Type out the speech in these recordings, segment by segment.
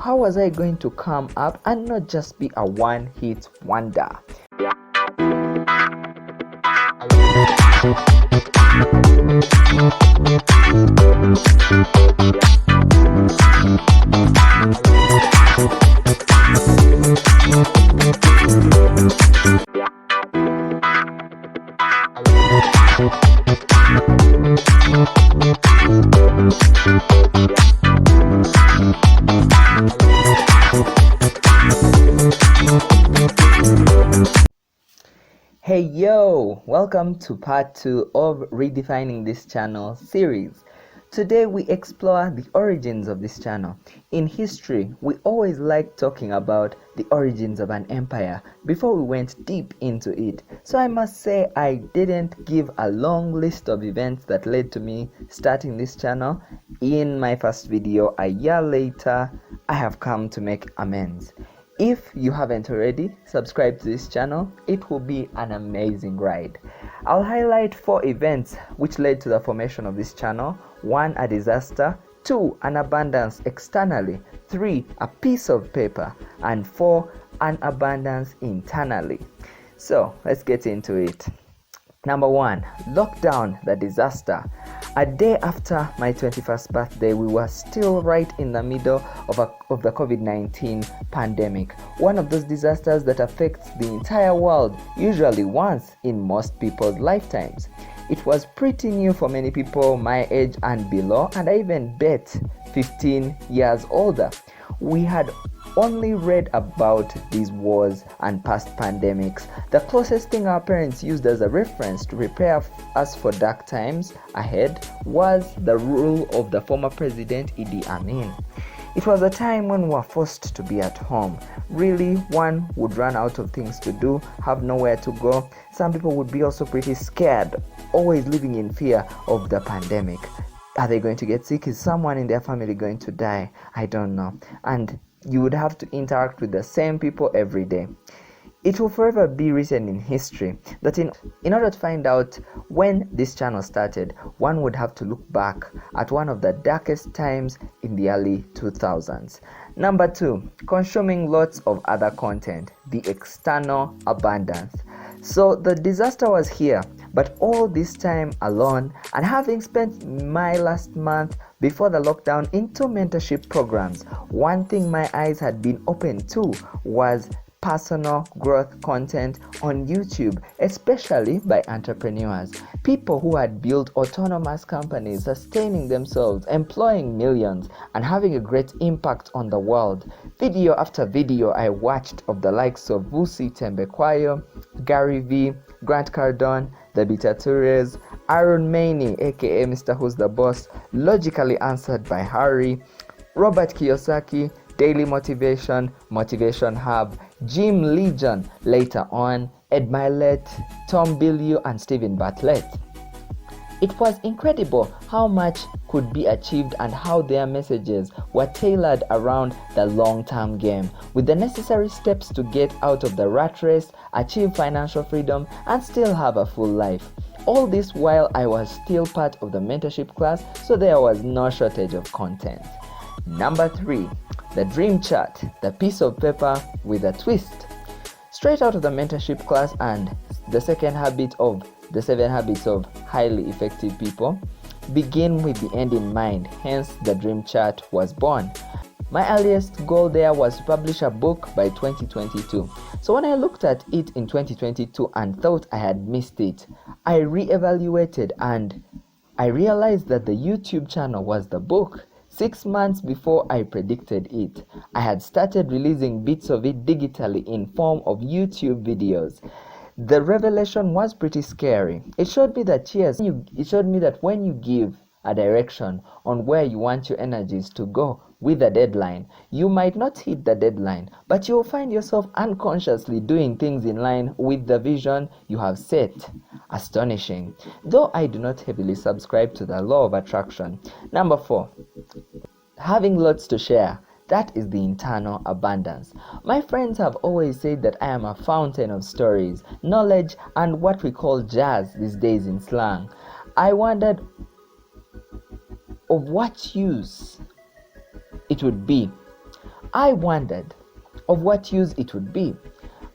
how was I going to come up and not just be a one-hit wonder? Hey yo, welcome to part 2 of Redefining this Channel series. Today we explore the origins of this channel. In history, we always like talking about the origins of an empire before we went deep into it. So I must say I didn't give a long list of events that led to me starting this channel. In my first video a year later, I have come to make amends. If you haven't already subscribed to this channel, it will be an amazing ride. I'll highlight 4 events which led to the formation of this channel. 1, a disaster. 2, an abundance externally. 3, a piece of paper. And 4, an abundance internally. So let's get into it. Number 1, lockdown, the disaster. A day after my 21st birthday, we were still right in the middle of the COVID-19 pandemic. One of those disasters that affects the entire world, usually once in most people's lifetimes. It was pretty new for many people my age and below, and I even bet 15 years older. We had only read about these wars and past pandemics. The closest thing our parents used as a reference to prepare us for dark times ahead was the rule of the former president Idi Amin. It was a time when we were forced to be at home. Really, one would run out of things to do, have nowhere to go. Some people would be also pretty scared, always living in fear of the pandemic. Are they going to get sick? Is someone in their family going to die? I don't know. And you would have to interact with the same people every day. It will forever be written in history that in order to find out when this channel started, one would have to look back at one of the darkest times in the early 2000s. Number 2, consuming lots of other content, the external abundance. So the disaster was here, but all this time alone, and having spent my last month before the lockdown into mentorship programs, one thing my eyes had been open to was personal growth content on YouTube, especially by entrepreneurs, people who had built autonomous companies, sustaining themselves, employing millions, and having a great impact on the world. Video after video I watched of the likes of Vusi Tembekwayo, Gary V, Grant Cardone, the Bitatures, Aaron Maney aka Mr. Who's the Boss, Logically Answered by Harry, Robert Kiyosaki, Daily Motivation, Motivation Hub, Jim Legion, later on, Ed Milet, Tom Bilyeu, and Stephen Bartlett. It was incredible how much could be achieved and how their messages were tailored around the long-term game, with the necessary steps to get out of the rat race, achieve financial freedom, and still have a full life. All this while I was still part of the mentorship class, so there was no shortage of content. Number 3, the dream chart, the piece of paper with a twist. Straight out of the mentorship class and the second habit of the 7 habits of highly effective people, begin with the end in mind, hence the dream chart was born. My earliest goal there was to publish a book by 2022. So when I looked at it in 2022 and thought I had missed it, I re-evaluated and I realized that the YouTube channel was the book. 6 months before I predicted it, I had started releasing bits of it digitally in form of YouTube videos. The revelation was pretty scary. It showed me that when you give a direction on where you want your energies to go with a deadline, you might not hit the deadline, but you will find yourself unconsciously doing things in line with the vision you have set. Astonishing. Though I do not heavily subscribe to the law of attraction. Number 4, having lots to share. That is the internal abundance. My friends have always said that I am a fountain of stories, knowledge, and what we call jazz these days in slang. I wondered of what use it would be. I wondered of what use it would be.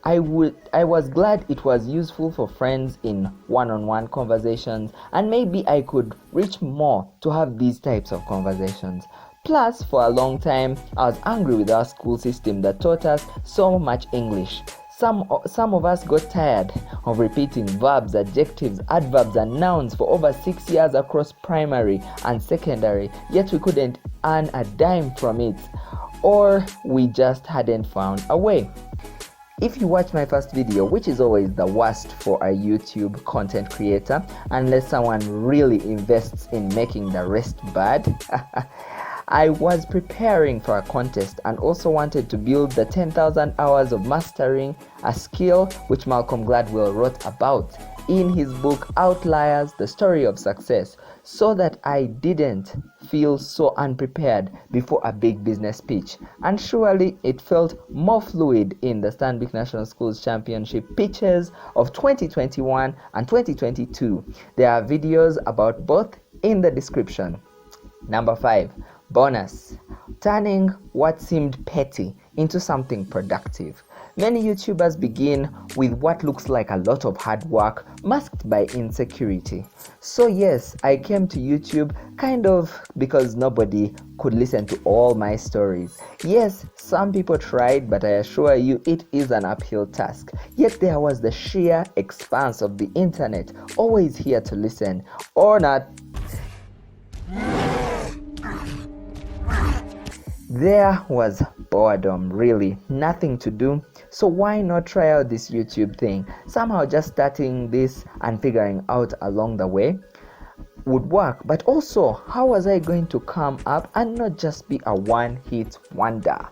I was glad it was useful for friends in one-on-one conversations, and maybe I could reach more to have these types of conversations. Plus, for a long time, I was angry with our school system that taught us so much English. Some of us got tired of repeating verbs, adjectives, adverbs, and nouns for over 6 years across primary and secondary, yet we couldn't earn a dime from it, or we just hadn't found a way. If you watch my first video, which is always the worst for a YouTube content creator, unless someone really invests in making the rest bad, I was preparing for a contest and also wanted to build the 10,000 hours of mastering a skill which Malcolm Gladwell wrote about in his book Outliers, The Story of Success, so that I didn't feel so unprepared before a big business pitch. And surely it felt more fluid in the Stanbic National Schools Championship pitches of 2021 and 2022. There are videos about both in the description. Number 5. Bonus: turning what seemed petty into something productive. Many YouTubers begin with what looks like a lot of hard work masked by insecurity. So yes, I came to YouTube kind of because nobody could listen to all my stories. Yes, some people tried, but I assure you it is an uphill task. Yet there was the sheer expanse of the internet, always here to listen or not. There was boredom, really, nothing to do. So why not try out this YouTube thing? Somehow just starting this and figuring out along the way would work. But also, how was I going to come up and not just be a one-hit wonder?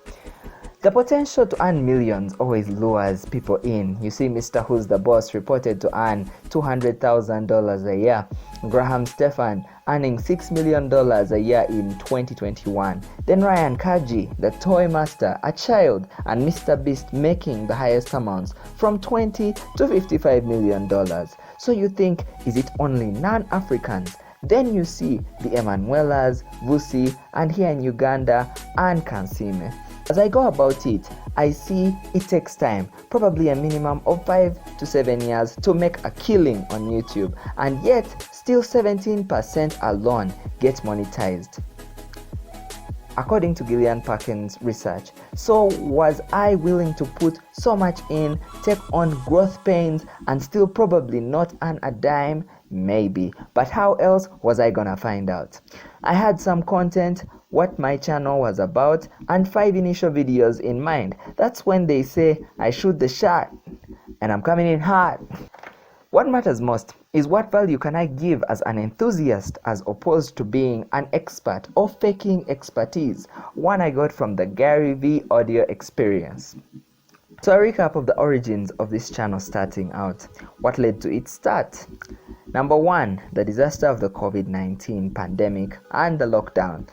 The potential to earn millions always lures people in. You see, Mr. Who's the Boss reported to earn $200,000 a year. Graham Stephan earning $6 million a year in 2021. Then Ryan Kaji, the toy master, a child, and Mr. Beast making the highest amounts from $20 to $55 million. So you think, is it only non-Africans? Then you see the Emanuelas, Vusi, and here in Uganda, and Kansime. As I go about it, I see it takes time, probably a minimum of 5 to 7 years to make a killing on YouTube, and yet still 17% alone get monetized, according to Gillian Perkins' research. So was I willing to put so much in, take on growth pains, and still probably not earn a dime? Maybe, but how else was I gonna find out? I had some content, what my channel was about, and 5 initial videos in mind. That's when they say I shoot the shot and I'm coming in hot. What matters most is what value can I give as an enthusiast as opposed to being an expert or faking expertise, one I got from the Gary V audio experience. So a recap of the origins of this channel starting out. What led to its start? Number 1, the disaster of the COVID-19 pandemic and the lockdown.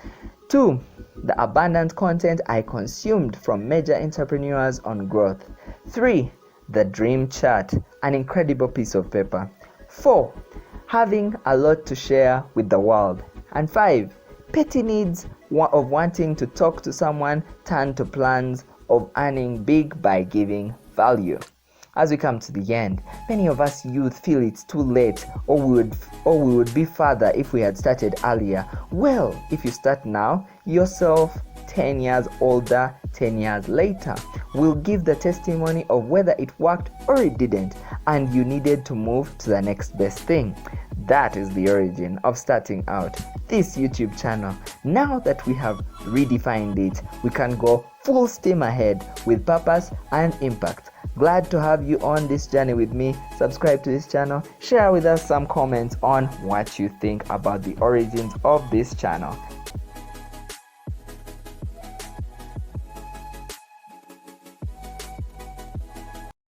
2, the abundant content I consumed from major entrepreneurs on growth. 3, the dream chart, an incredible piece of paper. 4, having a lot to share with the world. And 5, petty needs of wanting to talk to someone turned to plans of earning big by giving value. As we come to the end, many of us youth feel it's too late, or we would be further if we had started earlier. Well, if you start now, yourself 10 years older, 10 years later, will give the testimony of whether it worked or it didn't, and you needed to move to the next best thing. That is the origin of starting out this YouTube channel. Now that we have redefined it, we can go full steam ahead with purpose and impact. Glad to have you on this journey with me. Subscribe to this channel, share with us some comments on what you think about the origins of this channel.